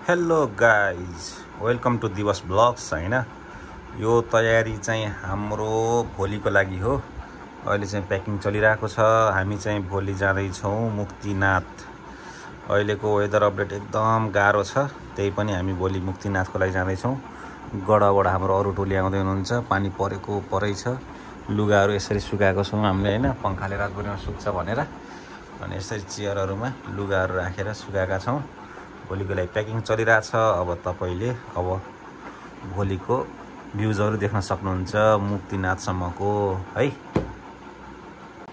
Hello guys welcome to दिवस blogs हैन। यो तयारी चाहिँ हाम्रो भोलिको लागि हो। अहिले चाहिँ प्याकिङ चलिरहेको छ। हामी चाहिँ भोलि जाँदैछौँ मुक्तिनाथ। अहिलेको वेदर अपडेट एकदम गाह्रो छ, त्यही पनि हामी भोलि मुक्तिनाथको लागि जाँदैछौँ। गडाबाट हाम्रो अरू टोली आउँदै हुनुहुन्छ। पानी परेको परै छ। लुगाहरू यसरी सुकाएको छौँ हामीले हैन, पङ्खाले रातभरिमा सुक्छ भनेर। अनि यसरी चेयरहरूमा लुगाहरू राखेर सुकाएका छौँ। भोलिको लागि प्याकिङ चलिरहेछ। अब तपाईले भोलिको भ्युजहरू देख्न सक्नुहुन्छ मुक्तिनाथसम्मको है।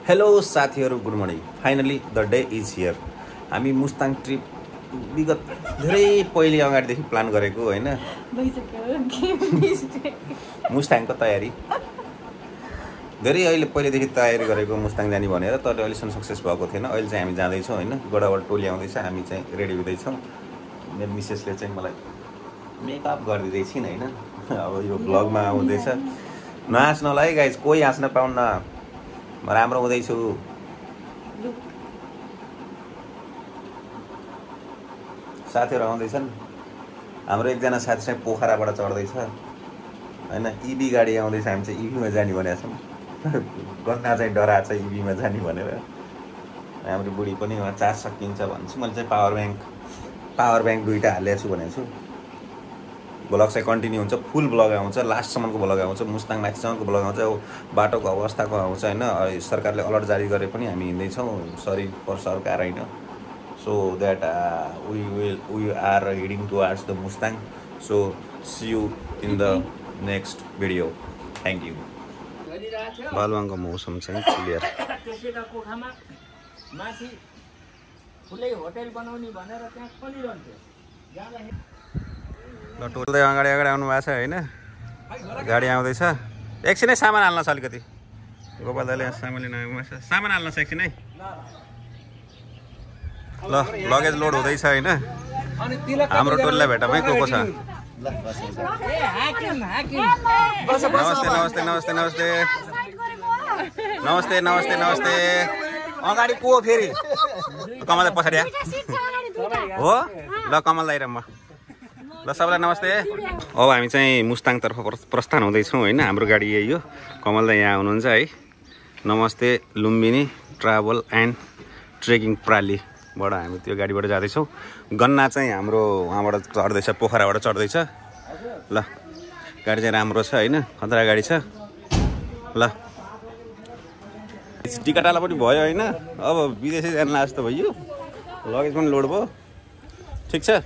हेलो साथीहरू, good morning. Finally the day is here. हामी मुस्ताङ ट्रिप विगत धेरै पहिले अगाडिदेखि प्लान गरेको हैन। मुस्ताङको तयारी धेरै अहिले पहिलेदेखि तयारी गरेको मुस्ताङ जाने भनेर, तर अहिलेसम्म सक्सेस भएको थिएन। अहिले चाहिँ हामी जाँदैछौँ हैन। गडाबाट टोली आउँदैछ, हामी चाहिँ रेडी हुँदैछौँ। मेरो मिसेसले चाहिँ मलाई मेकअप गरिदिँदै छिन् हैन। अब यो ब्लगमा आउँदैछ। नहाँस्नलाई है गाइज, कोही हाँस्न पाउन्न। म राम्रो हुँदैछु। साथीहरू आउँदैछन्। हाम्रो एकजना साथी चाहिँ पोखराबाट चढ्दैछ हैन। इभी गाडी आउँदैछ। हामी चाहिँ इभीमा जाने भनेका छौँ। गन्ना चाहिँ डराएको छ इभीमा जाने भनेर। हाम्रो बुढी पनि उहाँ चार्ज सकिन्छ भन्छु। मैले चाहिँ पावर ब्याङ्क दुईवटा हालेको छु भनेको छु। ब्लग चाहिँ कन्टिन्यू हुन्छ, फुल ब्लग आउँछ, लास्टसम्मको ब्लग आउँछ, मुस्ताङ माथिसम्मको ब्लग आउँछ। बाटोको अवस्थाको आउँछ हैन। सरकारले अलर्ट जारी गरे पनि हामी हिँड्दैछौँ। सरी फर सरकार हैन। So that we are heading towards the Mustang. So see you in the next video. Thank you. बालुवाङको मौसम चाहिँ क्लियर। फुलै होटल बनाउने भनेर त्यहाँ खोलिरहन्थ्यो। ल टोल्दै अगाडि आउनु भएको छ हैन। गाडी आउँदैछ। एकछिनै सामान हाल्न छ अलिकति। गोपाल दाइले सामान लिन आउनु भएको छ। सामान हाल्न छ एकछिन है। ल लगेज लोड हुँदैछ हैन। हाम्रो टोलीलाई भेटौँ है। को छ? नमस्ते नमस्ते नमस्ते नमस्ते नमस्ते नमस्ते। अगाडि को फेरि? कमल दाइ पछाडि हो। ल कमल दाइ र म। ल सबैलाई नमस्ते। अब हामी चाहिँ मुस्ताङतर्फ प्रस्थान हुँदैछौँ होइन। हाम्रो गाडी यही हो। कमल दाइ यहाँ हुनुहुन्छ है। नमस्ते लुम्बिनी ट्राभल एन्ड ट्रेकिङ प्रालीबाट हामी त्यो गाडीबाट जाँदैछौँ। गन्ना चाहिँ हाम्रो उहाँबाट चढ्दैछ, पोखराबाट चढ्दैछ। ल गाडी चाहिँ राम्रो छ होइन, खतरा गाडी छ। ल टिकटाला पनि भयो होइन। अब विदेशी जान जस्तो भयो। लगेज पनि लोड भयो। ठिक छ।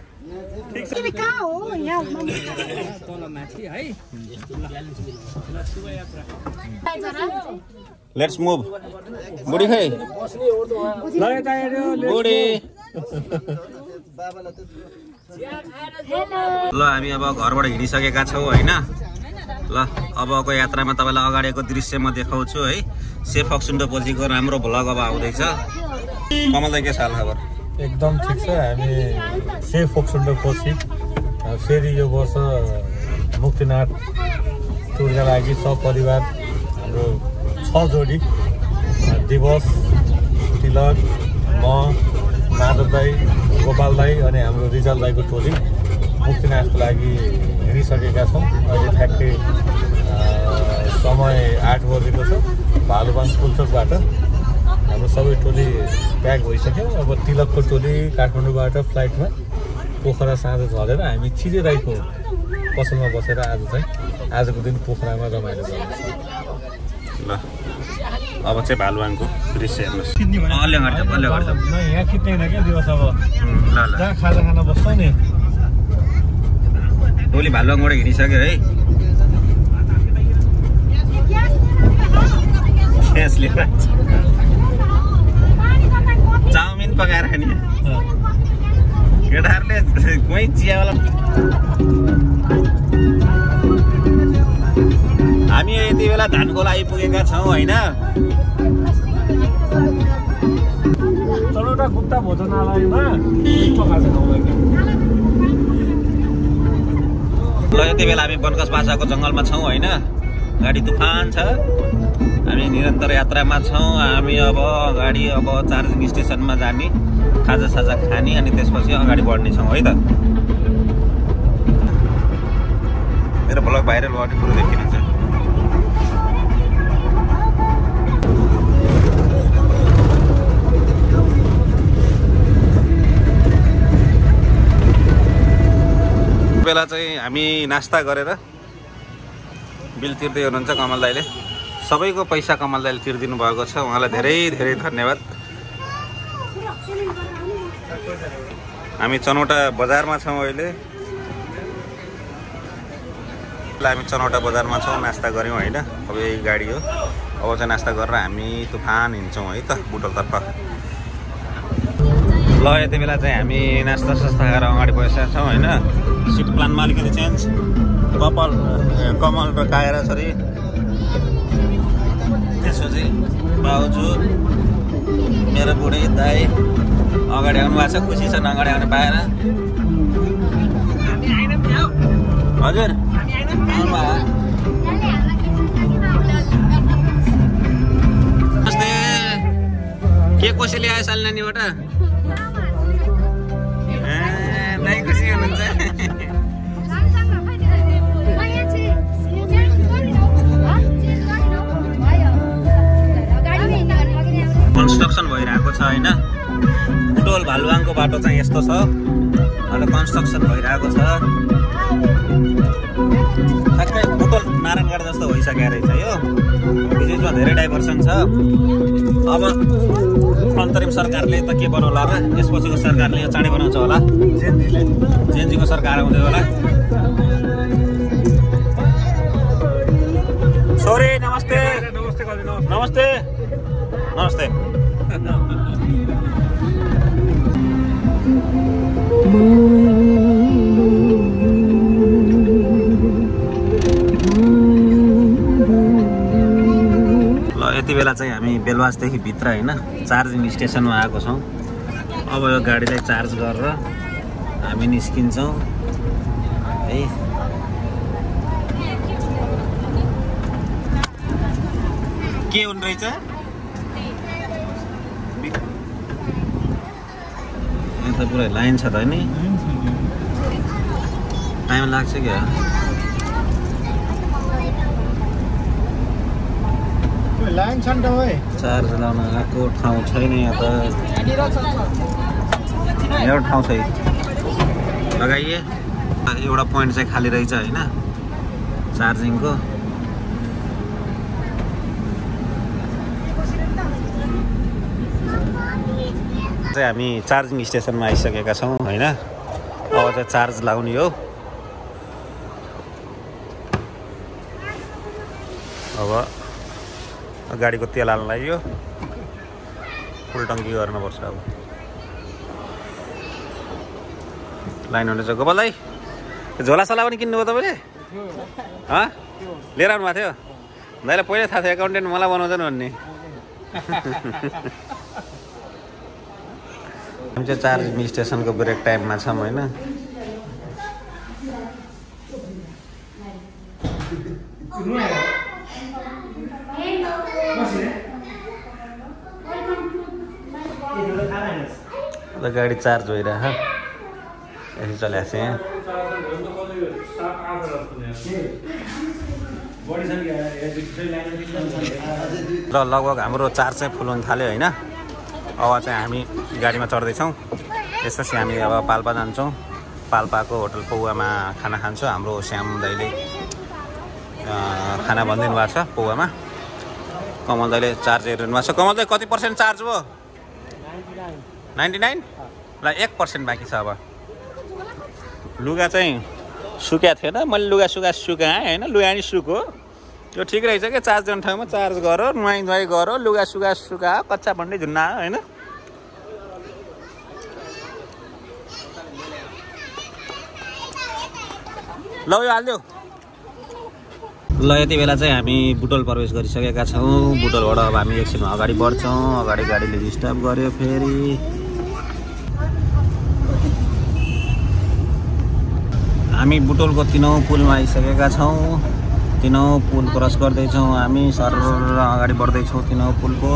Let's move. बुढी खै बुढी। ल हामी अब घरबाट हिँडिसकेका छौँ होइन। ल अबको यात्रामा तपाईँलाई अगाडिको दृश्य म देखाउँछु है। सेफ अक्सुन्डोपछिको राम्रो भ्लग अब आउँदैछ। कमल दाइ के छ हालखबर? एकदम ठिक छ। हामी सेफ अक्सुन्डोपछि फेरि यो वर्ष मुक्तिनाथ टुरका लागि सपरिवार हाम्रो 6 जोडी, दिवस, तिलक, म, माधव दाई, गोपाल दाई अनि हाम्रो रिजाल दाईको टोली मुक्तिनाथको लागि हिँडिसकेका छौँ। अहिले ठ्याक्कै समय 8 बजेको छ। भालुवाङ पुल्चोकबाट हाम्रो सबै टोली प्याक भइसक्यो। अब तिलकको टोली काठमाडौँबाट फ्लाइटमा पोखरा साँझ झरेर हामी चिरे राईको पसलमा बसेर आजको दिन पोखरामा रमाइलो गर्छौँ। ल अब चाहिँ भालुवाङको दृश्य हेर्नुहोस्। यहाँ खिच्दैन क्या दिवस। अब जहाँ खाजा खान बस्छौँ नि। टोली भालुवाङबाट हिँडिसक्यो है। चाउमिन पकाएर खाने केटाहरूले कोही चियावाला। हामी यति बेला धानकोला आइपुगेका छौँ होइन। चौरौटा गुप्ता भोजनालयमा ल यति बेला हामी बनकस भाषाको जङ्गलमा छौँ होइन। गाडी तुफान छ। हामी निरन्तर यात्रामा छौँ। हामी अब गाडी अब चार्जिङ स्टेसनमा जाने, खाजासाजा खाने अनि त्यसपछि अगाडि बढ्नेछौँ है त। मेरो ब्लग भाइरल गर्ने कुरो देखिनुहुन्छ। बेला चाहिँ हामी नास्ता गरेर बिल तिर्दै हुनुहुन्छ कमल दाइले। सबैको पैसा कमल दाइले तिर्दिनु भएको छ, उहाँलाई धेरै धेरै धन्यवाद। हामी चनौटा बजारमा छौँ अहिले। हामी चनौटा बजारमा छौँ, नास्ता गऱ्यौँ होइन। अब यही गाडी हो, अब चाहिँ नास्ता गरेर हामी तुफान हिँड्छौँ है त बुटोलतर्फ। ल यति बेला चाहिँ हामी नास्ता सास्ता खाएर अगाडि बसिरहेका छौँ होइन। सिट प्लानमा अलिकति चेन्ज, कमल र काएर छोरी, त्यसपछि बाउजू, मेरो बुढी दाई अगाडि आउनु भएको छ। खुसी छन् अगाडि आउनु पाएर। हजुर नमस्ते। के कसैले आयो साल नानीबाट? दाइ खुसी हुनुहुन्छ? कन्स्ट्रक्सन भइरहेको छ होइन। बुटोल भालुवाङको बाटो चाहिँ यस्तो छ, अहिले कन्स्ट्रक्सन भइरहेको छ। ठ्याक्कै बुटोल नारायणगढ जस्तो भइसकेको रहेछ यो। बिचमा धेरै डाइभर्सन छ। अब अन्तरिम सरकारले त के बनाउला र, यसपछिको सरकारले यो चाँडै बनाउँछ होला। जेएनजीको सरकार आउँदै होला। सोरी नमस्ते। नमस्ते नमस्ते। यति बेला चाहिँ हामी बेलवासदेखि भित्र होइन चार्जिङ स्टेसनमा आएको छौँ। अब यो गाडीलाई चार्ज गरेर हामी निस्किन्छौँ है। के हुनु रहेछ यहाँ त पुरै लाइन छ त नि, टाइम लाग्छ क्या। लाइन छ नि त है, चार्ज लाउन आएको ठाउँ छैन यहाँ त। एउटा ठाउँ छ लगाइए, एउटा पोइन्ट चाहिँ खाली रहेछ होइन चार्जिङको। चाहिँ हामी चार्जिङ स्टेसनमा आइसकेका छौँ होइन। अब चाहिँ चार्ज लाउने हो। अब गाडीको तेल हाल्न लाग्यो, फुल टङ्की गर्नुपर्छ। अब लाइन हुँदैछ। गोपाल दाइ झोलासोला पनि किन्नुभयो तपाईँले? लिएर आउनु भएको थियो? दाइलाई पहिल्यै थाहा थियो एकाउन्टेन्ट मलाई बनाउँदैन भन्ने। हामी चाहिँ चार्जिङ स्टेसनको ब्रेक टाइममा छौँ होइन। गाडी चार्ज भइरहेको यसरी चलेको छ यहाँ। र लगभग हाम्रो चार्ज चाहिँ फुल हुन थाल्यो होइन। अब चाहिँ हामी गाडीमा चढ्दैछौँ। यसपछि हामी अब पाल्पा जान्छौँ। पाल्पाको होटल पौवामा खाना खान्छौँ। हाम्रो श्याम दाइले खाना भनिदिनु भएको छ पौवामा। कमल दाइले चार्ज हेरिनु भएको छ। कमल दाइ कति % चार्ज भयो? 99? ल 1% बाँकी छ। अब लुगा चाहिँ सुक्या थिएन, मैले लुगा सुकाएँ होइन। लुगा नि सुको, यो ठिक रहेछ क्या। चार्ज गर्ने ठाउँमा चार्ज गर, नुहाइ धुवाइ गर, लुगा सुका, कच्चा भन्दै झुन्ना होइन। ल यो हालिदेऊ। ल यति बेला चाहिँ हामी बुटोल प्रवेश गरिसकेका छौँ। बुटोलबाट अब हामी एकछिन अगाडि बढ्छौँ। अगाडि गाडीले डिस्टर्ब गर्यो फेरि। हामी बुटोलको 3औं पुलमा आइसकेका छौँ। 3औं पुल क्रस गर्दैछौँ हामी। सर अगाडि बढ्दैछौँ 3औं पुलको।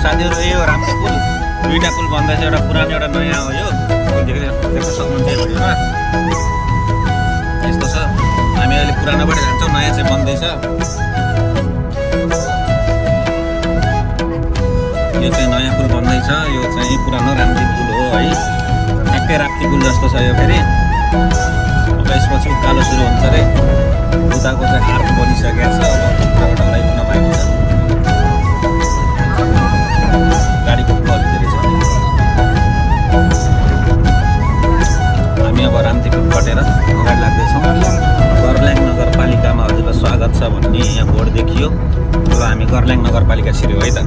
साथीहरु यो राम्रो पुल दुईटा पुल बन्दैछ एउटा पुरानो एउटा नयाँ हो यो पुल देख्न सक्नुहुन्छ भिडियोमा यस्तो छ हामी अहिले पुरानोबाट जान्छौँ नयाँ चाहिँ बन्दैछ यो चाहिँ नयाँ पुल बन्दैछ यो चाहिँ पुरानो राम्री पुल हो है ठ्याक्कै राप्ती पुल जस्तो छ यो फेरि अब यसपछि उकालो सुरु हुन्छ रे उताको चाहिँ हार्ट बनिसकेको छ अब ढलाइपुग्न बाँकी छ गाडीको क्वालिटी धेरै छ हामी अब रामतीपुर कटेर अगाडि लाग्दैछौँ गर्ल्याङ नगरपालिकामा हजुरलाई स्वागत छ भन्ने यहाँ बोर्ड देखियो र हामी गर्ल्याङ नगरपालिका छिर्यौँ है त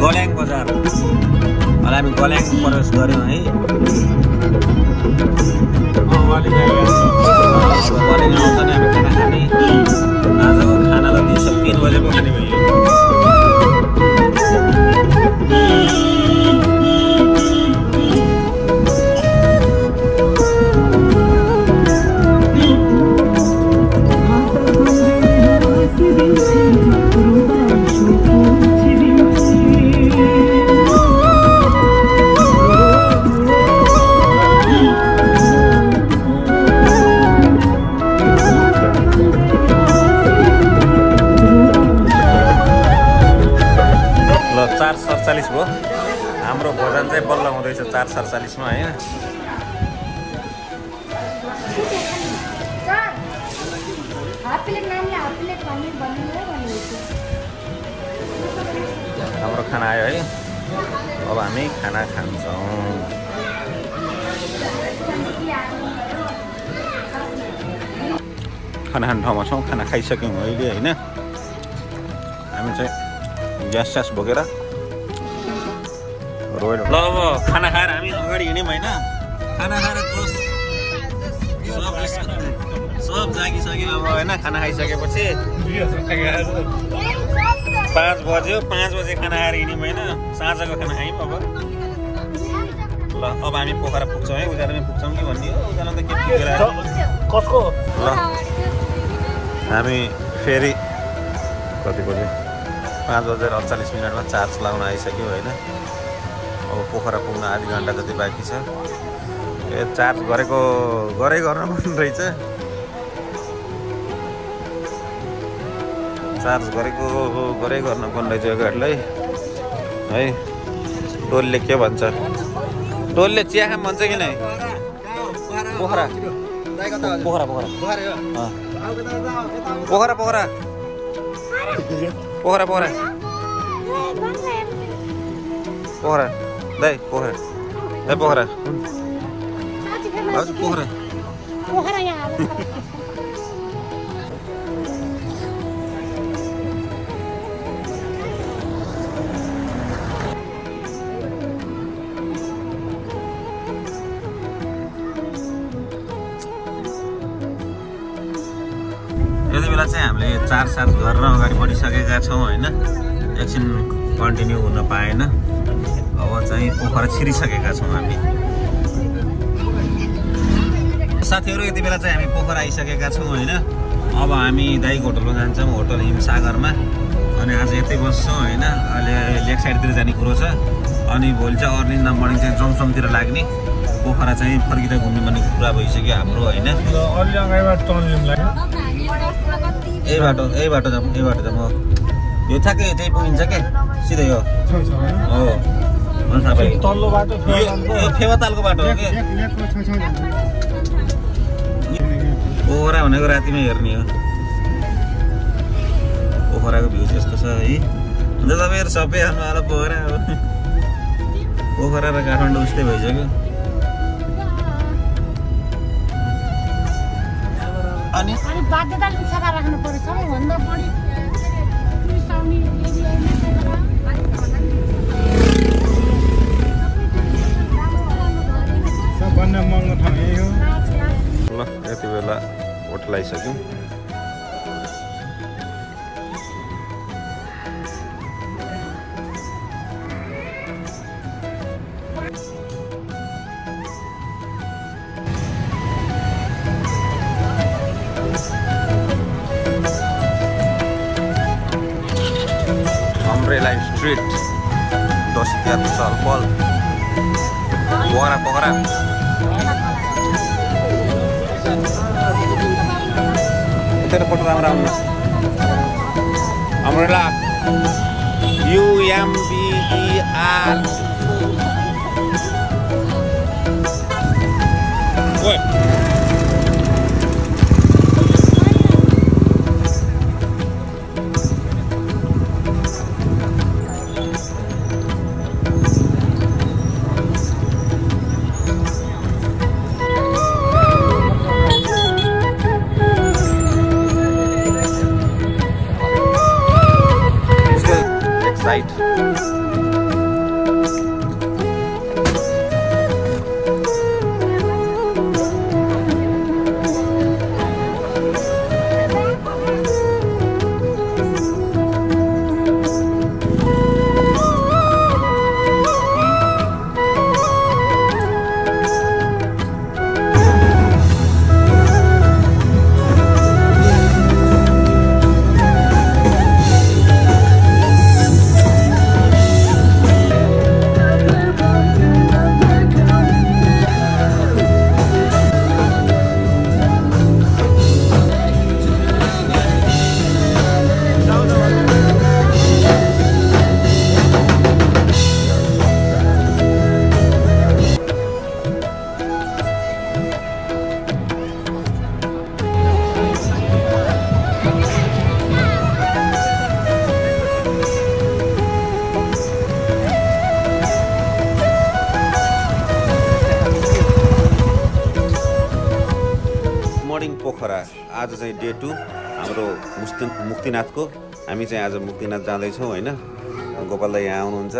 गर्ल्याङ बजार अहिले हामी गर्ल्याङ प्रवेश गऱ्यौँ है गर्ल्याङ आउँछ नि हामी खाना खाने आजको खाना त दिउँसो 3 बजे पो खाने भयो भयो हाम्रो भोजन चाहिँ बल्ल हुँदैछ 4:47 मा हैन हाम्रो खाना आयो है अब हामी खाना खान्छौँ खाना खाने ठाउँमा छौँ खाना खाइसक्यौँ अहिले हैन हामी चाहिँ ग्यास बोकेर ल अब खाना खाएर हामी अगाडि हिँड्यौँ होइन खाना खाएर सब जागिसक्यो अब होइन खाना खाइसकेपछि 5 बज्यो 5 बजे खाना खाएर हिँड्यौँ होइन साँझको खाना खायौँ अब ल अब हामी पोखरा पुग्छौँ है उजाला पनि पुग्छौँ कि भन्ने हो उजाला त के पुगेर कसको ल हामी फेरि कति बजे 5:48 चार्ज लाउन आइसक्यो होइन अब पोखरा पुग्न आधी घन्टा जति बाँकी छ ए चार्ज गरे गर्न पनि रहेछ चार्ज गरे गर्न पनि रहेछ यो गाडीलाई है टोलले के भन्छ टोलले चिया खाम भन्छ कि नै पोखरा पोखरा पोखरा पोखरा पोखरा पोखरा पोखरा पोखरा दाइ पोखरा दाइ पोखरा हजुर पोखरा पोखरा यहाँ यति बेला चाहिँ हामीले चार्ज गरेर अगाडि बढिसकेका छौँ होइन एकछिन कन्टिन्यू हुन पाएन अब चाहिँ पोखरा छिरिसकेका छौँ हामी साथीहरू यति बेला चाहिँ हामी पोखरा आइसकेका छौँ होइन अब हामी दाइको होटलमा जान्छौँ होटल हिमसागरमा अनि आज यतै बस्छौँ होइन अहिले लेक साइडतिर जाने कुरो छ अनि भोलि चाहिँ अर्ली इन द मर्निङ चाहिँ जमसमतिर लाग्ने पोखरा चाहिँ फर्किँदै घुम्ने भन्ने कुरा भइसक्यो हाम्रो होइन यही बाटो जाउँ यो ठ्याक्कै त्यही पुगिन्छ के सिधै हो तल्लो बाटो फेवातालको बाटो हो कि पोखरा भनेको रातिमै हेर्ने हो पोखराको भ्यू यस्तो छ है अन्त तपाईँहरू सबै हाल्नु पोखरा हो पोखरा र काठमाडौँ उस्तै भइसक्यो अनि बाध्यता सफा राख्नु पर्छ सबैभन्दा बढी सबभन्दा महँगो ठाउँ यही हो ल यति बेला होटल आइसक्यौँ अम्ब्रेला स्ट्रिट दसैँ तिहारको चहलपहल पोखरा यता फोटो राम्रो आउनु अम्ब्रेला UMBER ओए side. पोखरा आज चाहिँ डे 2 हाम्रो मुक्तिनाथको हामी चाहिँ आज मुक्तिनाथ जाँदैछौँ होइन गोपाल दाइ यहाँ आउनुहुन्छ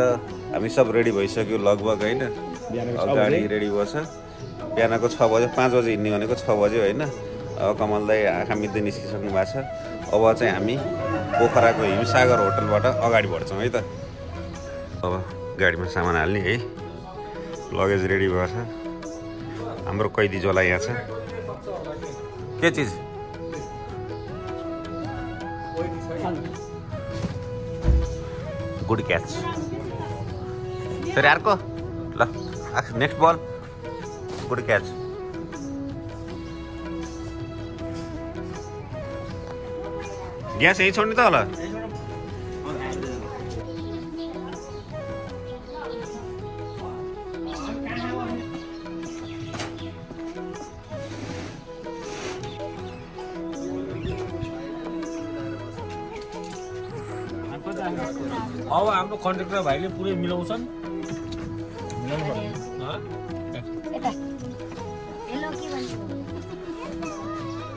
हामी सब रेडी भइसक्यो लगभग होइन गाडी रेडी भएछ बिहानको 6 बजे 5 बजे हिँड्ने भनेको 6 बजे होइन कमल दाइ आँखा मिच्दै निस्किसक्नु भएको छ अब चाहिँ हामी पोखराको हिमसागर होटलबाट अगाडि बढ्छौँ है त अब गाडीमा सामान हाल्ने है लगेज रेडी भएछ हाम्रो कैदी झोला यहाँ छ के चीज गुड क्याच फेरि अर्को ल नेक्स्ट बल गुड क्याच ग्यास यही छोड्ने त होला अब हाम्रो कन्ट्र्याक्टर भाइले पुरै मिलाउँछन्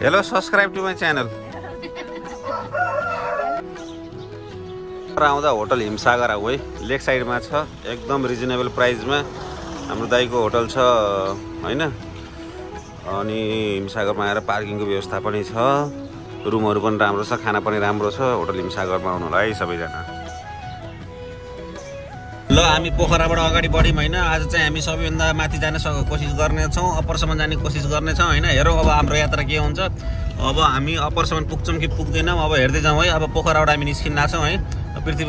hello subscribe to my channel आउँदा होटल हिमसागर आऊ है लेक साइडमा छ एकदम रिजनेबल प्राइसमा हाम्रो दाइको होटल छ होइन अनि हिमसागरमा आएर पार्किङको व्यवस्था पनि छ रुमहरू पनि राम्रो छ खाना पनि राम्रो छ होटल हिमसागरमा आउनु होला है सबैजना ल हामी पोखराबाट अगाडि बढ्यौँ होइन आज चाहिँ हामी सबैभन्दा माथि जाने कोसिस गर्नेछौँ अप्परसम्म जाने कोसिस गर्नेछौँ होइन हेरौँ अब हाम्रो यात्रा के हुन्छ अब हामी अप्परसम्म पुग्छौँ कि पुग्दैनौँ अब हेर्दै जाउँ है अब पोखराबाट हामी निस्किन लाग्छौँ है पृथ्वी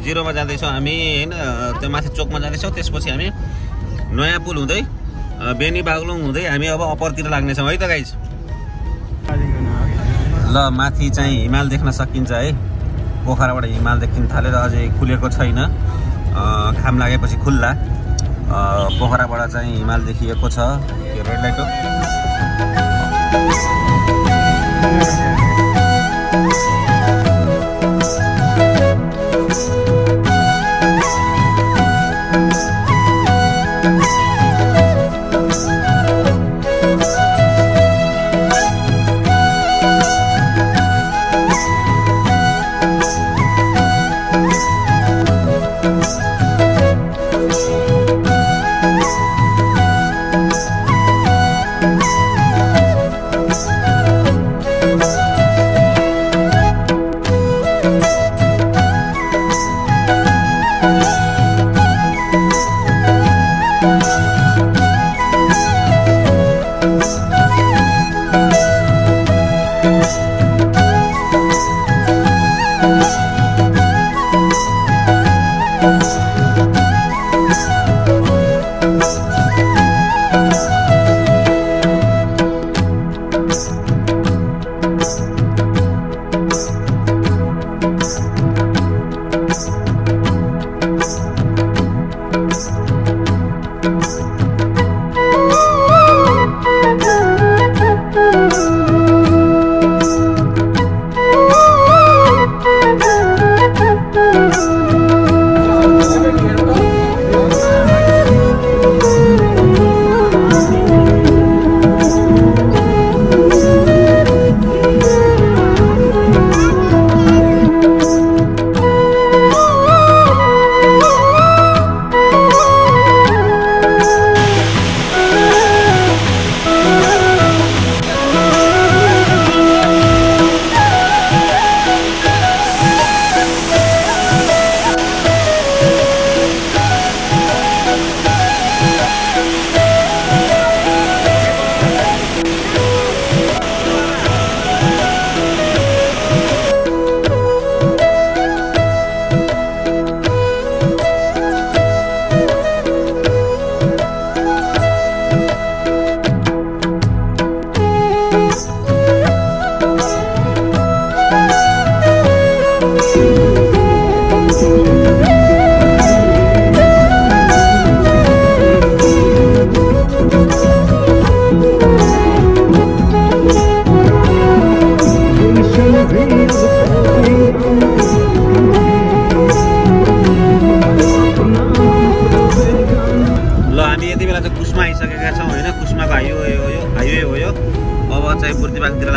0मा जाँदैछौँ हामी होइन त्यो माथि चोकमा जाँदैछौँ त्यसपछि हामी नयाँ पुल हुँदै बेनी बागलुङ हुँदै हामी अब अप्परतिर लाग्नेछौँ है त गाइज ल माथि चाहिँ हिमाल देख्न सकिन्छ है पोखराबाट हिमाल देखिन थालेर अझै खुलेको छैन घाम लागेपछि खुल्ला पोखराबाट चाहिँ हिमाल देखिएको छ त्यो रेड लाइट हो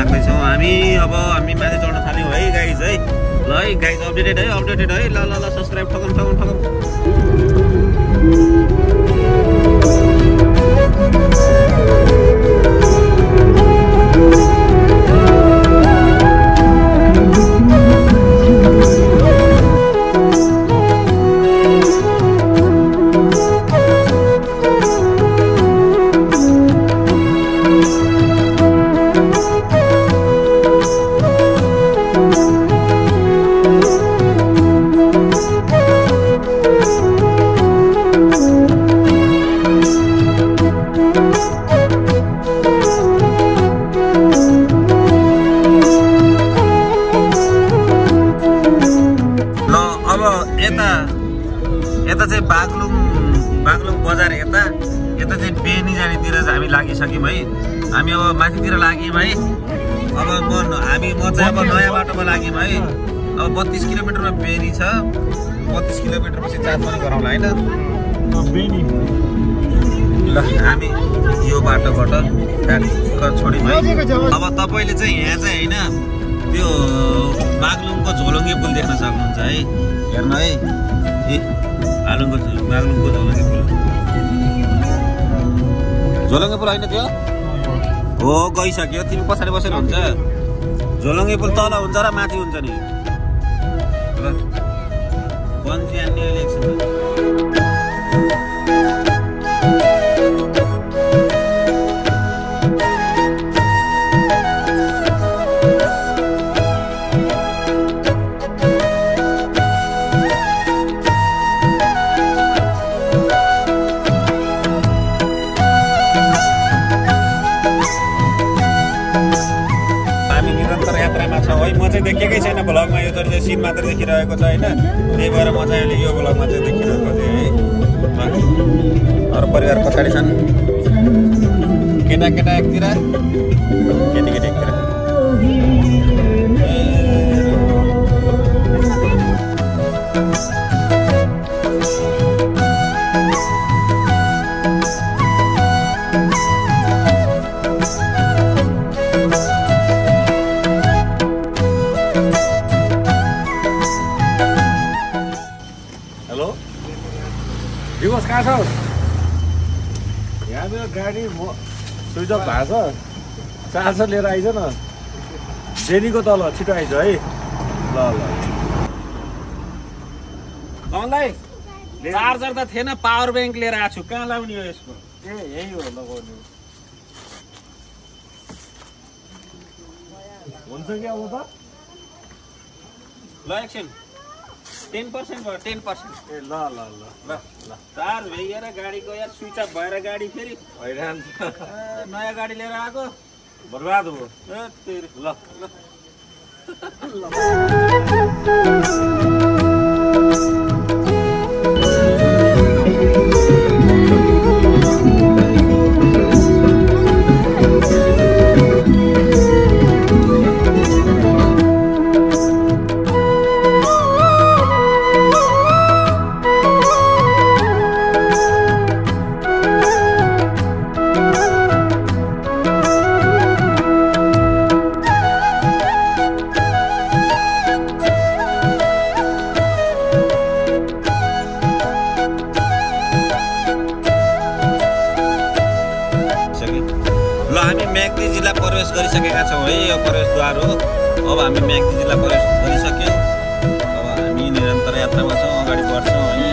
लाग्दैछौँ हामी। अब हामी माथि चढ्न थाल्यौँ है गाइज है। ल है गाइज अपडेटेड है ल ल ल सब्सक्राइब ठगम यता चाहिँ बागलुङ बजार यता चाहिँ बेनी जानेतिर हामी लागिसक्यौँ है। हामी अब माथितिर लाग्यौँ है। अब म चाहिँ अब नयाँ बाटोमा लाग्यौँ है। अब 32 किलोमिटरमा बेनी छ। 32 किलोमिटर पछि चार्ज पनि गराउँला होइन। ल हामी यो बाटोबाट ट्याक्क छोड्यौँ है। अब तपाईँले चाहिँ यहाँ चाहिँ होइन त्यो बागलुङको झोलुङ्गे पुल देख्न सक्नुहुन्छ है। हेर्नु है बागलुङको झोलुङ्गे पुल होइन त्यो हो गइसक्यो। तिमी पछाडि बसेर हुन्छ। झोलुङ्गे पुल तल हुन्छ र माथि हुन्छ नि। ल बन्जी हान्ने अहिले एकछिन। म चाहिँ देखेकै छैन भ्लगमा। यो चाहिँ सिन मात्र देखिरहेको छ होइन। त्यही भएर म चाहिँ अहिले यो भ्लगमा चाहिँ देखिरहेको थिएँ है। अरू परिवार पछाडि छन्। केटा एकतिर केटी एकतिर। दिवस कहाँ छ? यहाँ मेरो गाडी स्विच अफ भएको छ। चार्जर लिएर आइज न। बेनीको तल छिटो आइज है। ल कमलाई चार्जर त थिएन, पावर ब्याङ्क लिएर आएको छु। कहाँ लाउने हो यसको? यही हो लगाउने। हुन्छ कि अब त ल एकछिन 10% भयो 10%। ए ल ल ल ल ल चार्ज भइएर गाडीको यार स्विच अफ भएर गाडी फेरि हैरान। नयाँ गाडी लिएर आएको बर्बाद भयो। ल ल म्याग्दी जिल्ला प्रवेश गरिसकेका छौँ है। यो प्रवेशद्वार हो। अब हामी म्याग्दी जिल्ला प्रवेश गरिसक्यौँ। अब हामी निरन्तर यात्रामा छौँ, अगाडि बढ्छौँ है।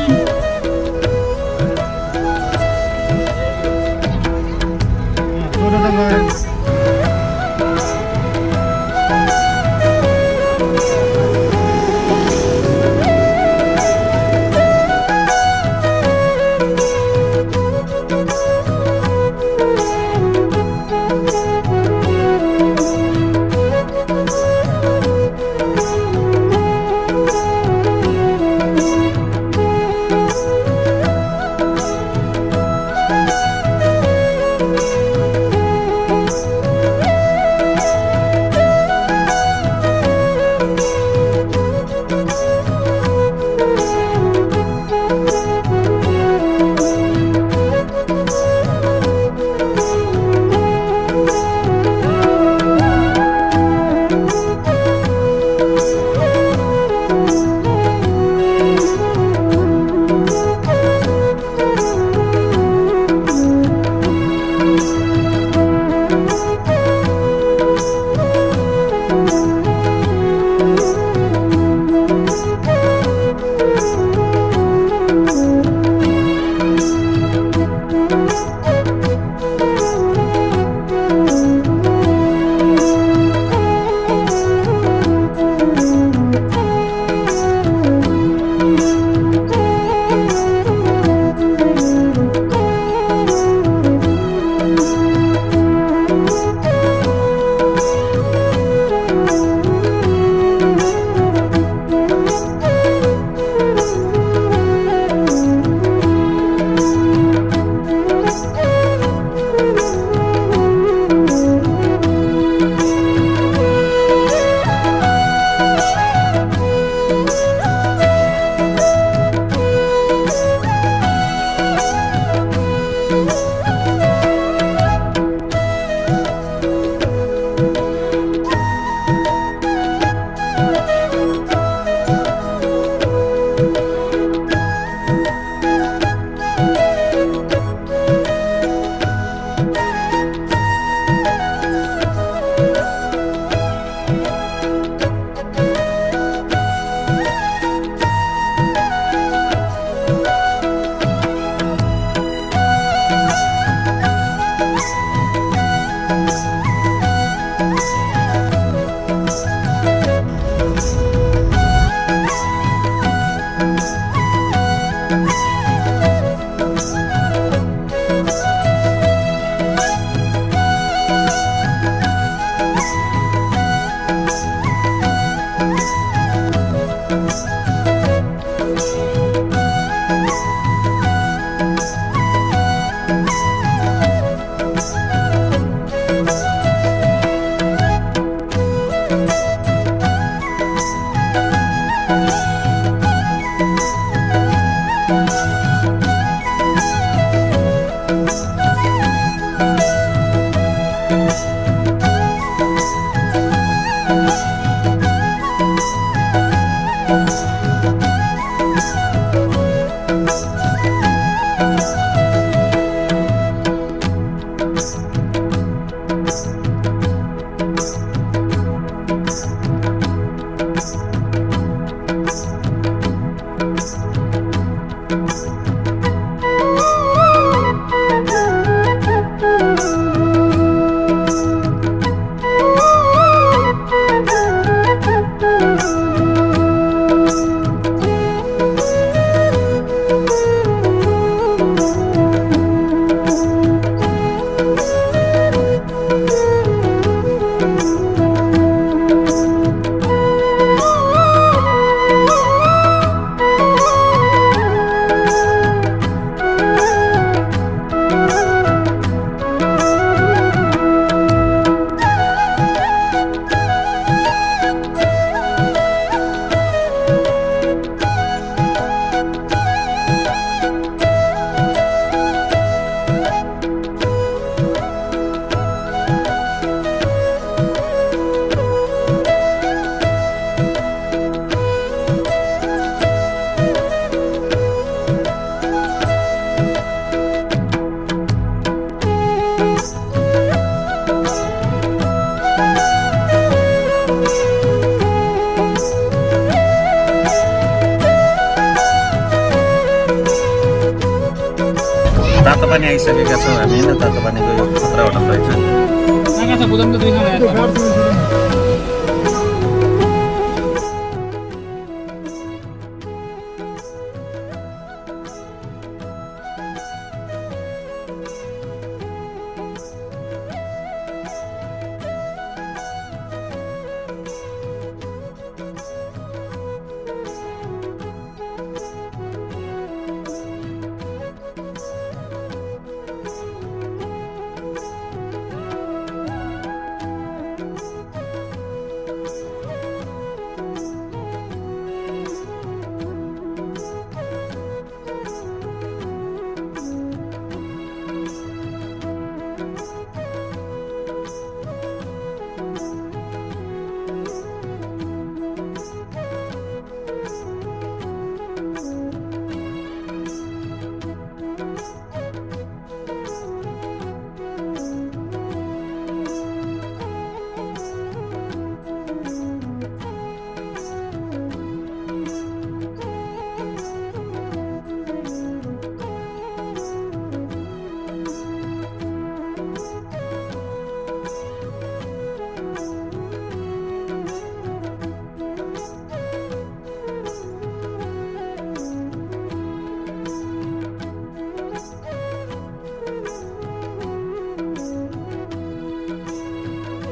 तातोपानी आइसकेका छौँ हामी होइन। तातोपानीको यो खतरा होटल रहेछ।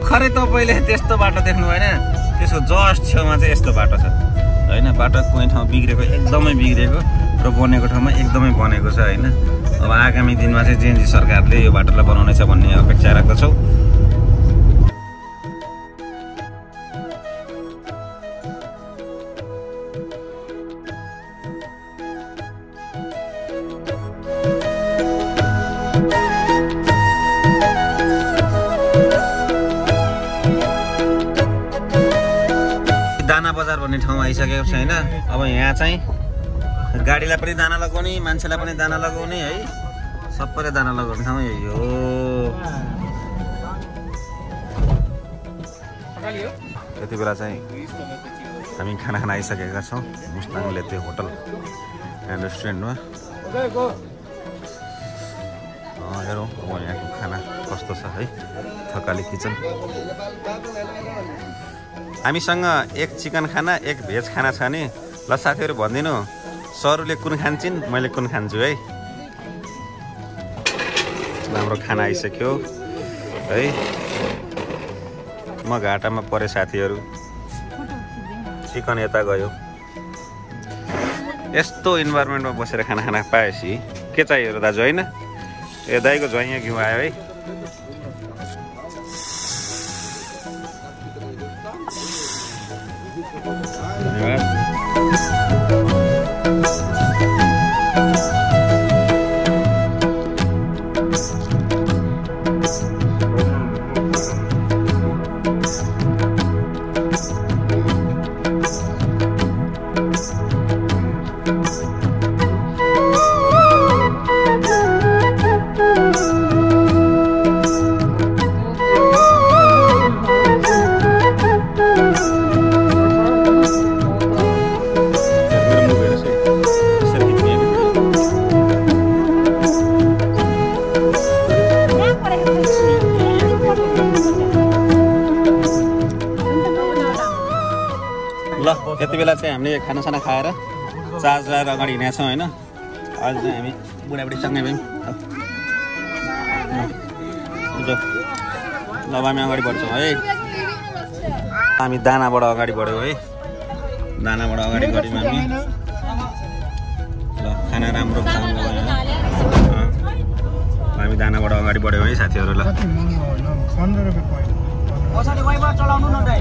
खरै तपाईँले त्यस्तो बाटो देख्नु भएन। त्यसको जस्ट छेउमा चाहिँ यस्तो बाटो छ होइन। बाटो कुनै ठाउँ बिग्रेको एकदमै बिग्रेको र बनेको ठाउँमा एकदमै बनेको छ होइन। अब आगामी दिनमा चाहिँ जेएनजी सरकारले यो बाटोलाई बनाउनेछ भन्ने अपेक्षा राख्दछौँ। दाना बजार भन्ने ठाउँ आइसकेको छ होइन। अब यहाँ चाहिँ गाडीलाई पनि दाना लगाउने, मान्छेलाई पनि दाना लगाउने है, सबैलाई दाना लगाउने ठाउँ यही हो। यति बेला चाहिँ हामी खाना खान आइसकेका छौँ मुस्ताङ लेते होटल एन्ड रेस्टुरेन्टमा। हेरौँ अब यहाँको खाना कस्तो छ है। थकाली किचन। हामीसँग एक चिकन खाना एक भेज खाना छ नि। ल साथीहरू भनिदिनु सरुले कुन खान्छन्, मैले कुन खान्छु है। हाम्रो खाना आइसक्यो है। म घाटामा परे साथीहरू। चिकन यता गयो। यस्तो इन्भाइरोमेन्टमा बसेर खाना खान पाएपछि के चाहियो र दाजु होइन। ए दाइको झैँ घिउ आयो है। ल यति बेला चाहिँ हामीले खानासाना खाएर चार्ज लगाएर अगाडि हिँडेका छौँ होइन। अहिले चाहिँ हामी बुढाबुढी सँगै भयौँ। ल हामी अगाडि बढ्छौँ है। हामी दानाबाट अगाडि बढ्यौँ है। दानाबाट अगाडि बढ्यौँ हामी। ल खाना राम्रो खानु भयो। हामी दानाबाट अगाडि बढ्यौँ है साथीहरू। ल 15 रुपैयाँ पोइन्ट पछाडि वाइफाई चलाउनु न दाइ।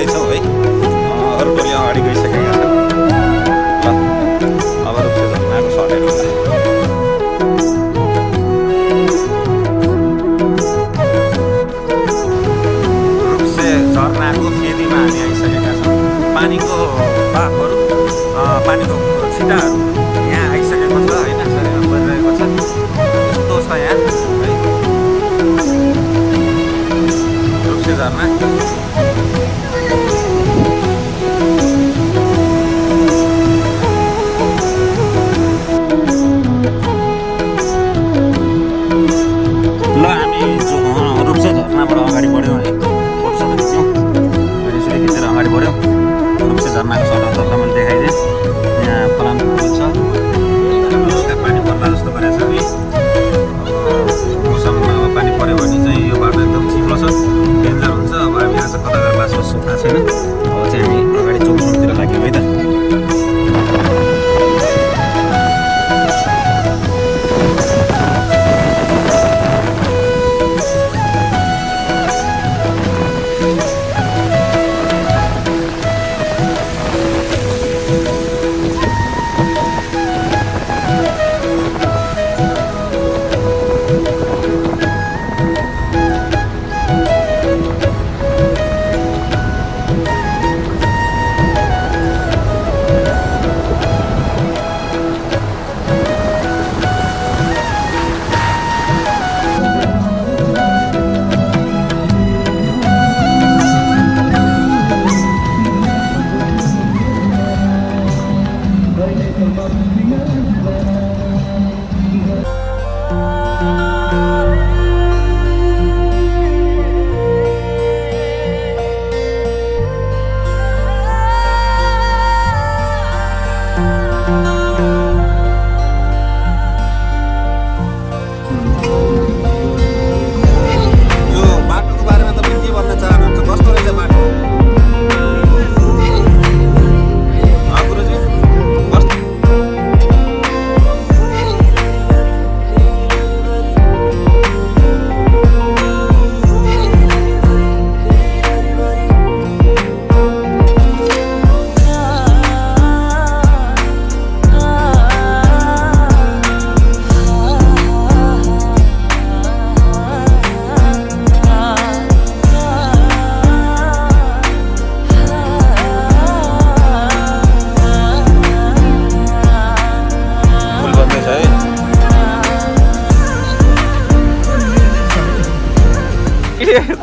जाँदैछौँ है। अरू टोली अगाडि गइसकेका छन्। ल अब रुप्से झरनाको सटहरू रुप्से झरनाको फेदीमा हामी आइसकेका छौँ। पानीको बाफहरू पानीको छिटाहरू यहाँ आइसकेको छ होइन, शरीरमा परिरहेको छ। यस्तो छ यहाँ है रुप्से झरना। ल हामी रुप्से झरनाबाट अगाडि बढ्यौँ है। फोटोसोटो खिच्यौँ अनि यसरी खिचेर अगाडि बढ्यौँ। रुप्से झरनाको सडक तपाईँले देखाइदिएँ। यहाँ फलामको पुल छ, हल्का पानी पर्ला जस्तो गरेको छ है। मौसममा अब पानी पऱ्यो भने चाहिँ यो बाटो एकदम चिप्लो छ, डेन्जर हुन्छ। अब हामी आज कता गएर बास बस्छौँ थाहा छैन। अब चाहिँ हामी अगाडि चौकसम्मतिर लाग्यौँ है त।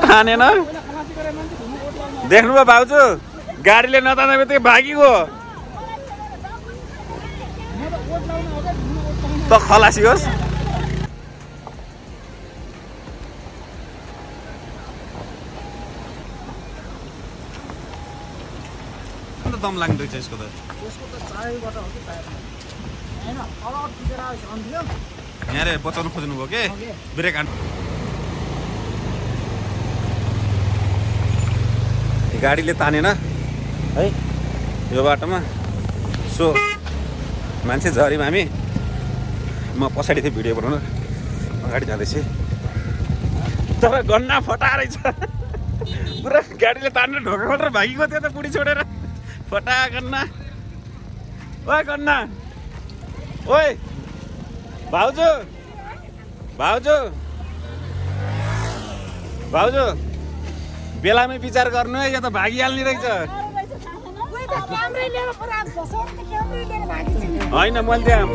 तानेन देख्नुभयो भाउजू, गाडीले नताने बित्तिकै भागिगयो त खलासी होस्। दम लाग्दैछ यसको त। यहाँले बचाउनु खोज्नु भयो के ब्रेक गाडीले तानेन है यो बाटोमा। सो मान्छे झऱ्यौँ हामी। म पछाडि थिएँ भिडियो बनाउन, अगाडि जाँदैछु तर गन्ना फटा रहेछ पुरा। गाडीले तानेर ढोका मात्र भागेको थियो त बुढी छोडेर। फटा गन्ना। ओए गन्ना, ओए भाउजू भाउजू भाउजू, बेलामै विचार गर्नु है, यो त भागिहाल्ने रहेछ। होइन मैले त्यहाँ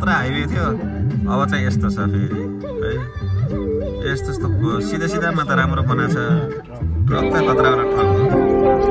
पुरा हाइवे थियो अब चाहिँ यस्तो छ फेरि है यस्तो सिधा सिधामा त राम्रो बनाएको छ ट्रक त कत्रा ट्रक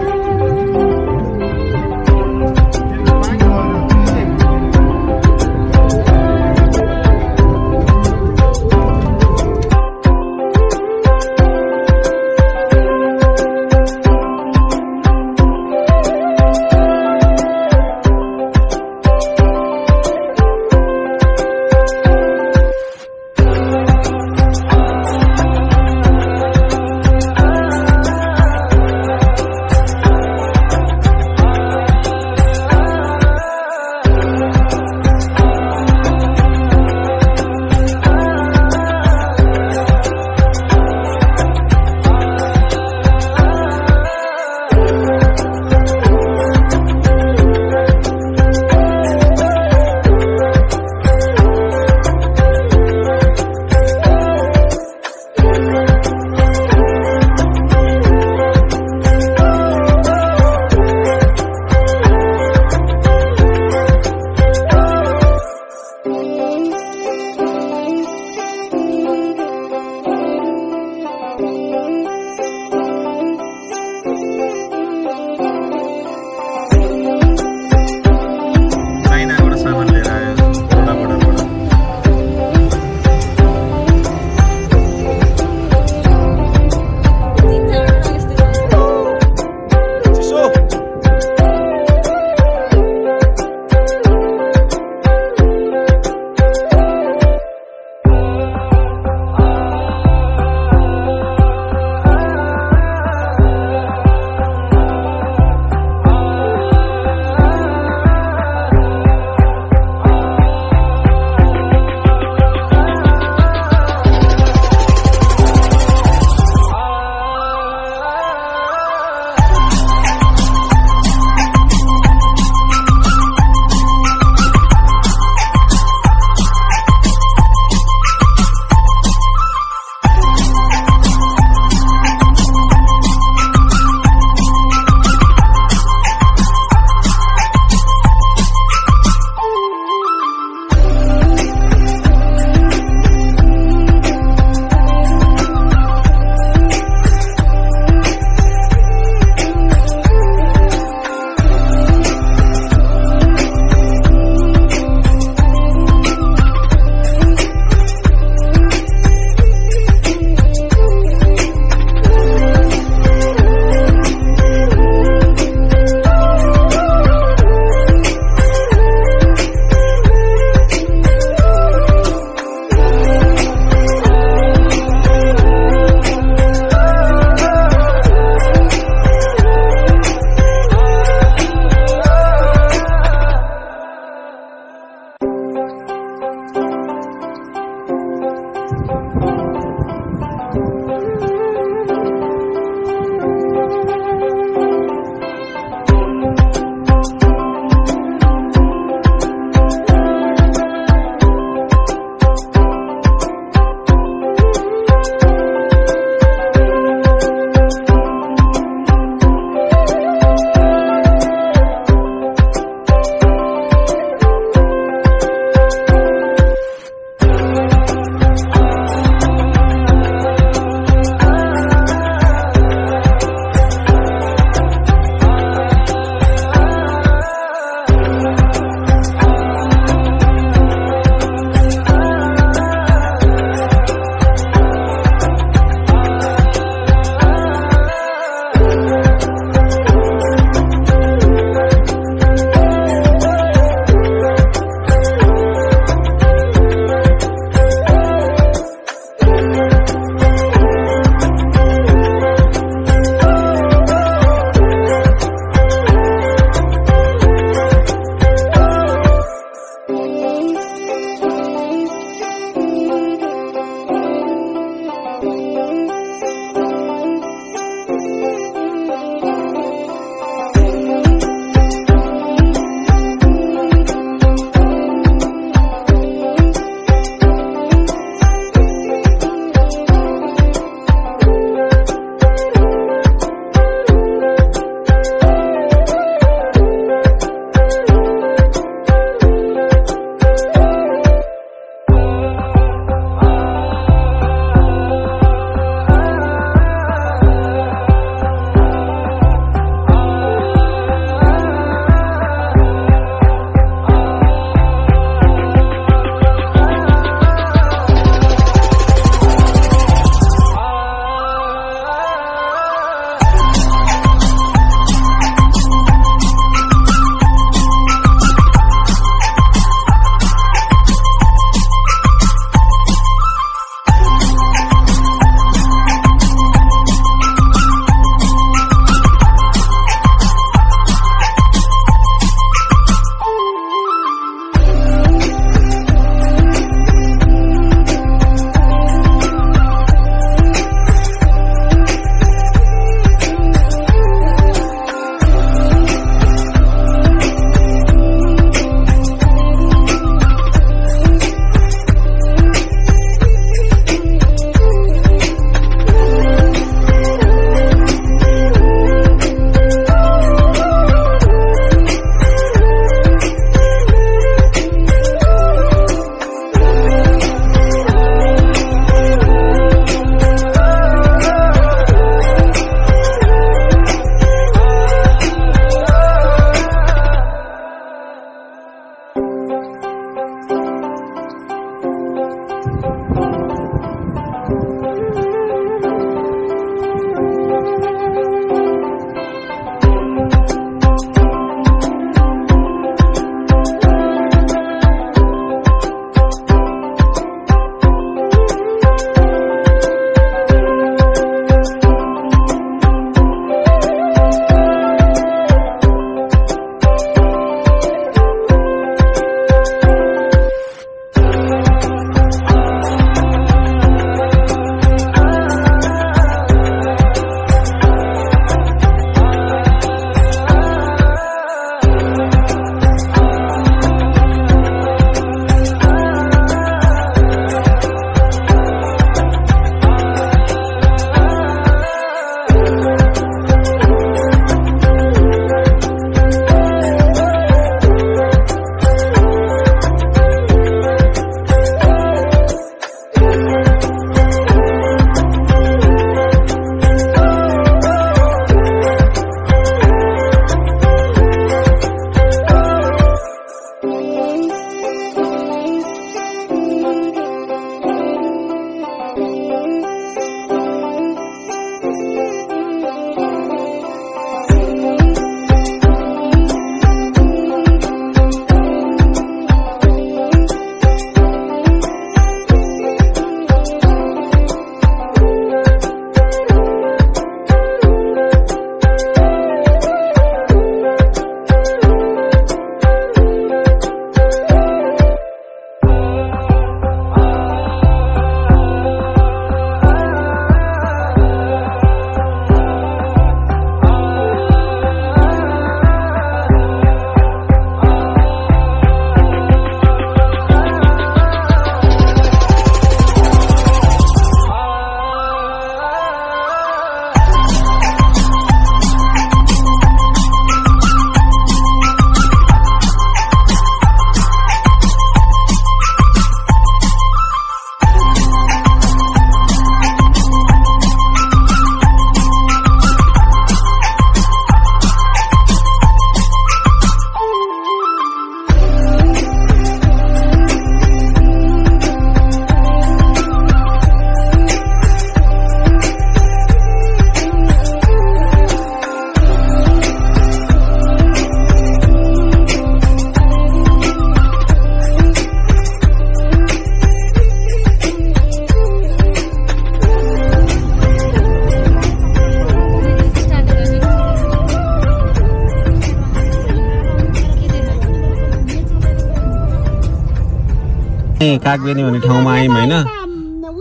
कागबेनी भन्ने ठाउँमा आयौँ होइन।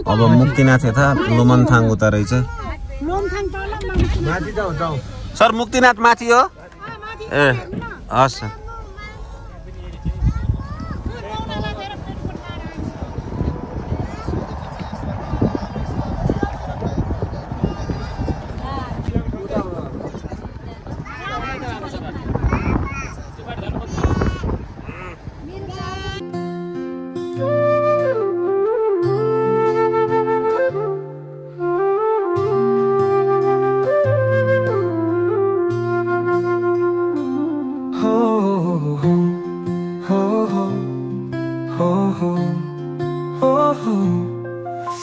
अब मुक्तिनाथ यता लोमनथाङ उता रहेछ। सर मुक्तिनाथ माथि हो ए हस्।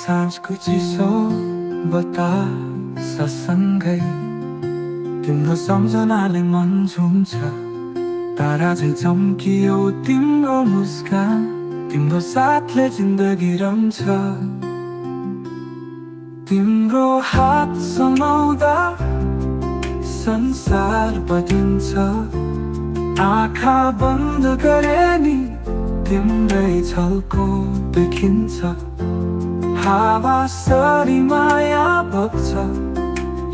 साँझको चिसो बताससँगै तिम्रो सम्झनाले मन झुम्छ। तारा झै चम्कियो तिम्रो मुस्कान, तिम्रो साथले जिन्दगी रम्छ। तिम्रो हात समाउँदा संसार बदिन्छ। आँखा बन्द गरे नि तिम्रै झल्को देखिन्छ। हावा सरी माया बग्छ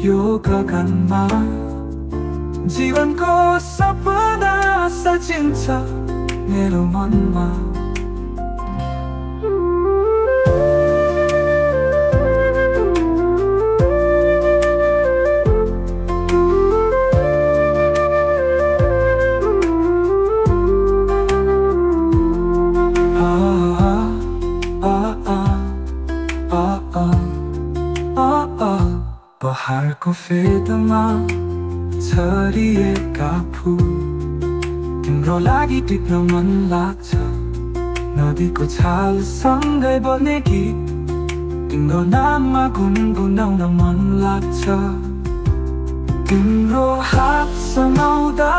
यो गगनमा। जीवनको सपना सचिन्छ मेरो मनमा। पहाडको फेदमा छरिएका फुल तिम्रो लागि टिप्न मन लाग्छ। नदीको छाल सँगै बग्ने गीत तिम्रो नाममा गुनगुनाउन मन लाग्छ। तिम्रो हात समाउँदा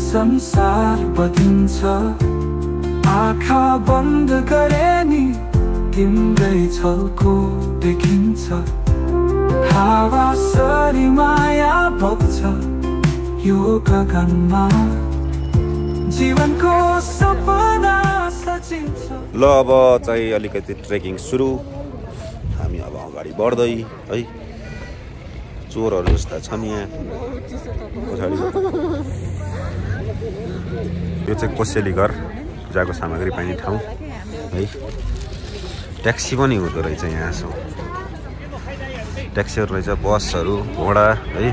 संसार बदिन्छ। आँखा बन्द गरे नि तिम्रै झल्को देखिन्छ। हावा सरी माया बग्छ यो गगनमा। जीवनको सपना सचिन्छ। ल अब चाहिँ अलिकति ट्रेकिङ सुरु। हामी अब अगाडि बढ्दै है। चोरहरू जस्ता छन् यहाँ पछाडि। यो चाहिँ कोसेली घर, पूजाको सामग्री पाइने ठाउँ है। ट्याक्सी पनि हुँदो रहेछ यहाँसम्म। ट्याक्सीहरू रहेछ, बसहरू, घोडा है।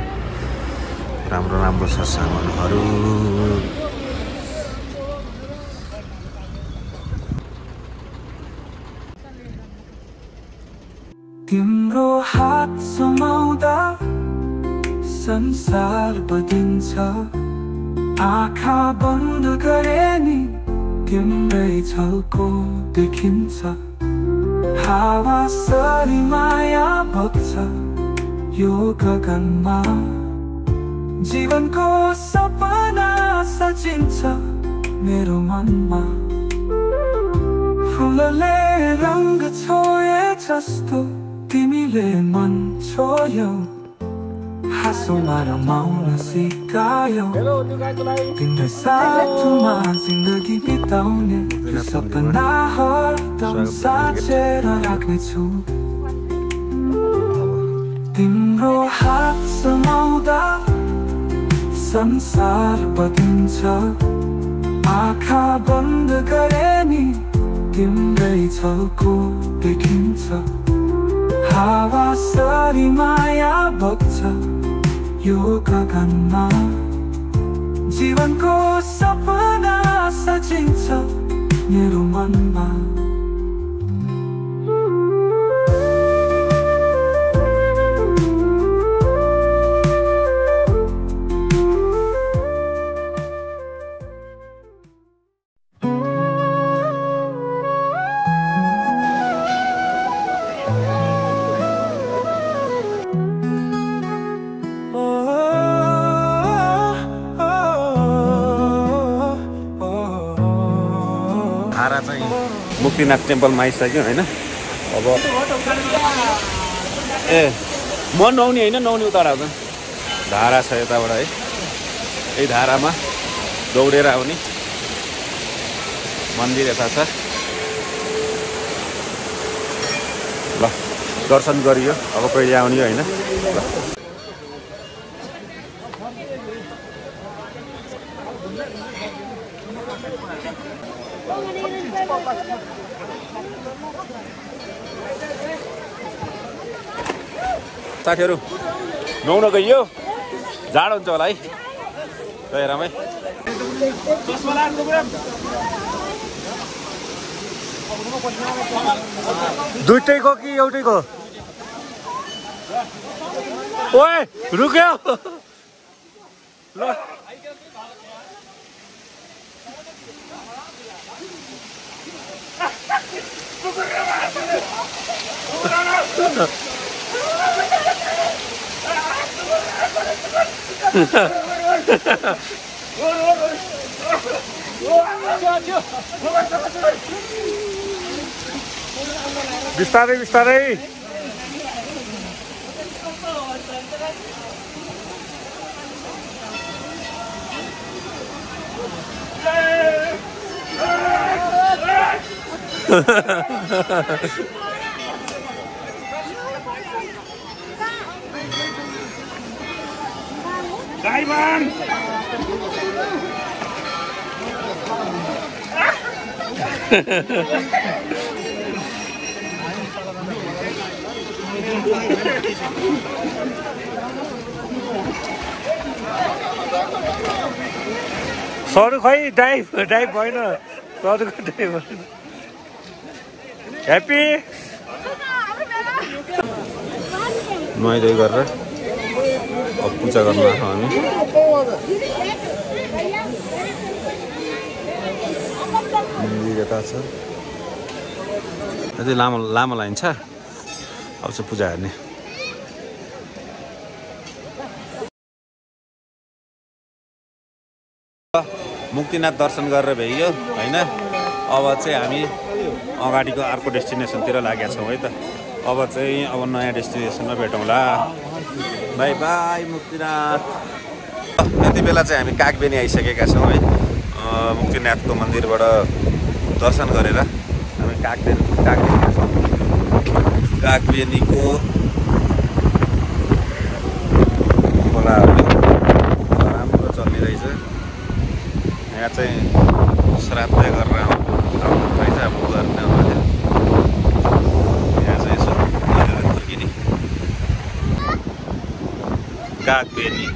राम्रो राम्रो छ सामानहरू। तिम्रो हात समाउँदा संसार बदिन्छ। आँखा बन्द गरे नि तिम्रै झल्को देखिन्छ। हावा सरी माया बग्छ यो गगनमा। जीवनको सपना सचिन्छ मेरो मनमा। फुलले रङ्ग छोए जस्तो तिमीले मन छोयौ। हाँसोमा रमाउन सिकायौ। तिम्रो साथमा जिन्दगी बिताउने सपना हरदम साँचेर राख्नेछु। तिम्रो हात समाउँदा संसार बदिन्छ। आँखा बन्द गरे नि तिम्रै झल्को देखिन्छ। हावा सरी माया बग्छ यो गगनमा। जीवनको सपना सचिन्छ मेरो मनमा। धारा चाहिँ मुक्तिनाथ टेम्पलमा आइसक्यो होइन। अब ए म नुहाउने होइन, नुहाउने उता आउँछ। धारा छ यताबाट है। यही धारामा दौडेर आउने। मन्दिर यता छ। दर्शन गरियो अब कहिले आउने होइन साथीहरू नुहाउन गइयो जाडो हुन्छ होला है गएरमै दुईटैको कि एउटैको ओए रुक्यो ल बिस्तारै बिस्तारै सरू खै डाइभ भएन सरूको डाइभ भएन ह्याप्पी नुहाइधुवाइ गरेर अब पूजा गर्न आएको हामी यता छ अझै लामो लामो लाइन छ अब चाहिँ पूजा हेर्ने मुक्तिनाथ दर्शन गरेर भ्याइयो होइन अब चाहिँ हामी अगाडिको अर्को डेस्टिनेसनतिर लागेका छौँ है त अब चाहिँ अब नयाँ डेस्टिनेसनमा भेटौँला बाई बाई मुक्तिनाथ यति बेला चाहिँ हामी कागबेनी आइसकेका छौँ है मुक्तिनाथको मन्दिरबाट दर्शन गरेर हामी कागबेनी छौँ कागबेनीको खोलाहरू राम्रो चल्ने रहेछ यहाँ चाहिँ श्राद्ध गरेर रहेछ अब गर्ने यहाँ चाहिँ यसो फर्किने कागबेनी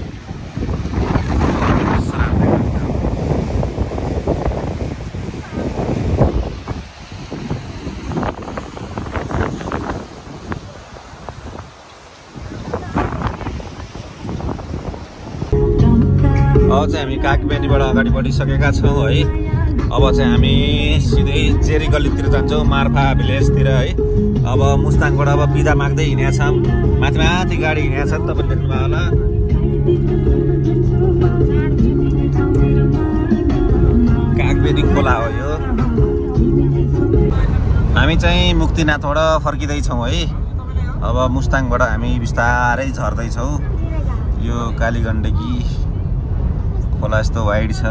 अब चाहिँ हामी कागबेनीबाट अगाडि बढिसकेका छौँ है अब चाहिँ हामी सिधै चेरी गल्लीतिर जान्छौँ मार्फा भिलेजतिर है अब मुस्ताङबाट अब बिदा माग्दै हिँडेका छौँ माथि माथि गाडी हिँडेका छ नि तपाईँले देख्नुभयो होला कागबेनी खोला हो यो हामी चाहिँ मुक्तिनाथबाट फर्किँदैछौँ है अब मुस्ताङबाट हामी बिस्तारै झर्दैछौँ यो कालीगण्डकी खोला यस्तो वाइड छ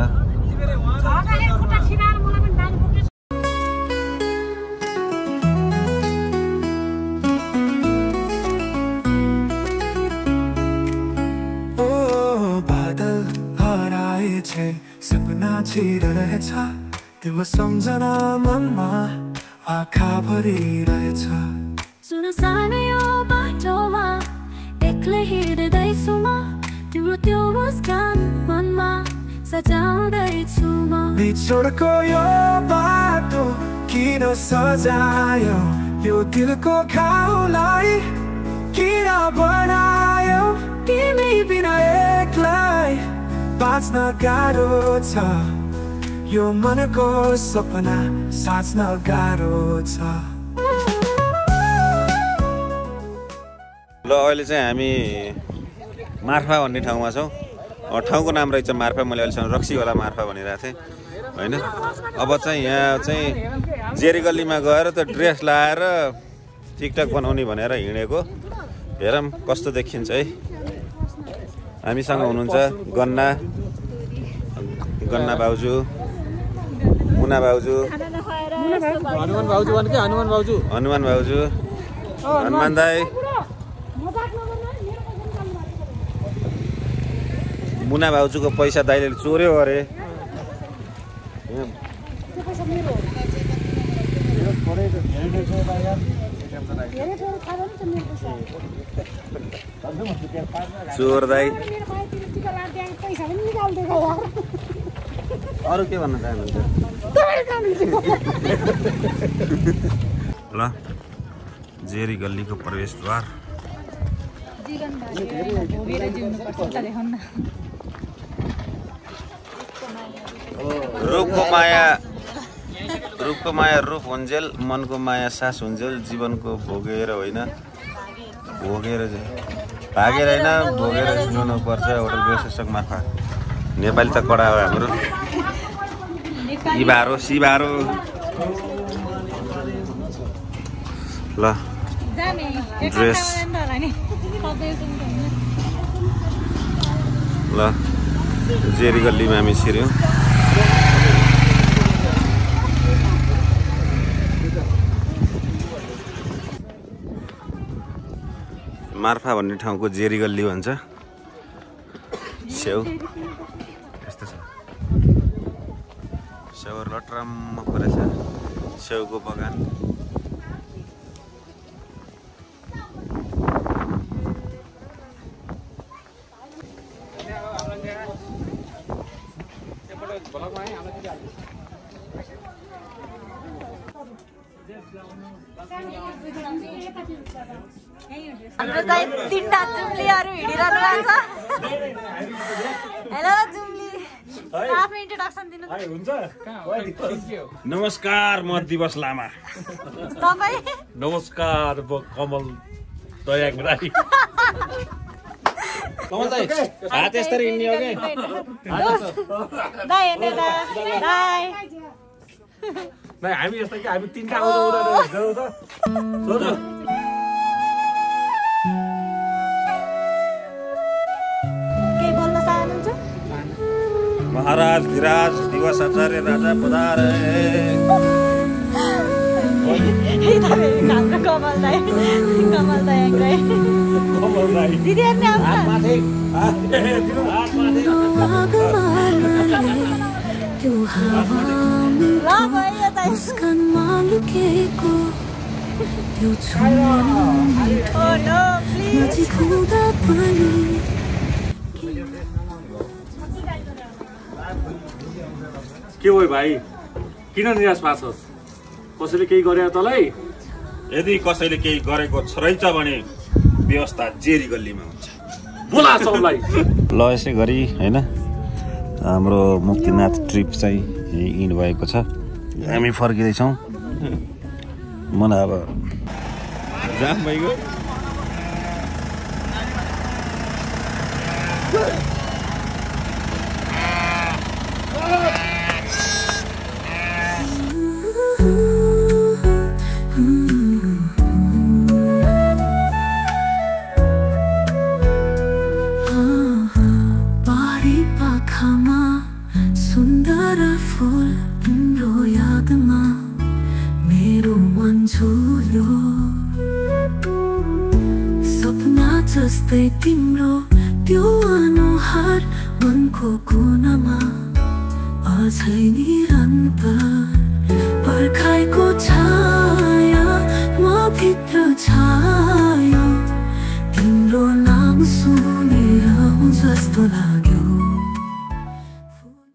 बादल हराएछ सपना छिरहेछ तिम्रो सम्झना मनमा आँखा भरिरहेछ सुन सानो यो बाटोमा एक्लै हिँड्दैछु म तिम्रो त्यो मुस्कान मनमा सजाउँदैछु म बिछोडको यो बाटो किन सजायो यो दिलको घाउलाई किन बनायो तिमी बिना एक्लै बाँच्न गाह्रो छ यो मनको सपना साच्न गाह्रो छ ल अहिले चाहिँ हामी मार्फा भन्ने ठाउँमा छौँ ठाउँको नाम रहेछ मार्फा मैले अहिलेसम्म रक्सीवाला मार्फा भनिरहेको थिएँ होइन अब चाहिँ यहाँ चाहिँ जेरी गल्लीमा गएर त ड्रेस लाएर टिकटक बनाउने भनेर हिँडेको हेरौँ कस्तो देखिन्छ है हामीसँग हुनुहुन्छ गन्ना बाउजू मुना बाउजू हनुमान बाउजू हनुमान दाई मुना भाउजूको पैसा दाइले चोर्यो अरे चोर दाई अरू के भन्न चाहनुहुन्छ ल जेरी गल्लीको प्रवेशद्वार रूपको माया रूप हुन्जेल मनको माया सास हुन्जेल जीवनको भोगेर होइन भोगेर भागेर होइन भोगेर जिउनु पर्छ होटल विशेषज्ञ मार्फत नेपाली त कडा हो हाम्रो इबारो सिबारो ल ड्रेस ल जेरी गल्लीमा हामी छिर्यौँ मार्फा भन्ने ठाउँको जेरी गल्ली भन्छ स्याउ यस्तो छ स्याउहरू लटरम्म परेछ स्याउको बगान हाम्रो चाहिँ 3टा जुम्लीहरू हिँडिरहनु भएको छ हेलो जुम्ली आफ्नो इन्ट्रोडक्सन दिनु नमस्कार म दिवस लामा तपाईँ नमस्कार म कमल दयाङ राई कमल दाइ हात यसरी हिँड्ने हो के दाइ हेर्ने दाइ नै हामी यस्तो कि हामी 3 ठाउँमा जाऊ त सोध के भन्न चाहनुहुन्छ महाराज धीराज दिवस आचार्य राजा पधारे हाम्रो कमल दाइ दिदी हेर्ने के हो भाइ किन निराश भएको छस् कसैले केही गरे तँलाई यदि कसैले केही गरेको रहेछ भने व्यवस्था जेरी गल्लीमा हुन्छ बोला सबलाई ल यसै गरी होइन हाम्रो मुक्तिनाथ ट्रिप चाहिँ इन्ड भएको छ हामी फर्किँदैछौँ मलाई अब जाम भइगयो जस्तै तिम्रो त्यो अनुहार मनको कुनामा अझै निरन्तर पर्खाइको छाया म भित्र छायो तिम्रो नाम सुनेर जस्तो लाग्यो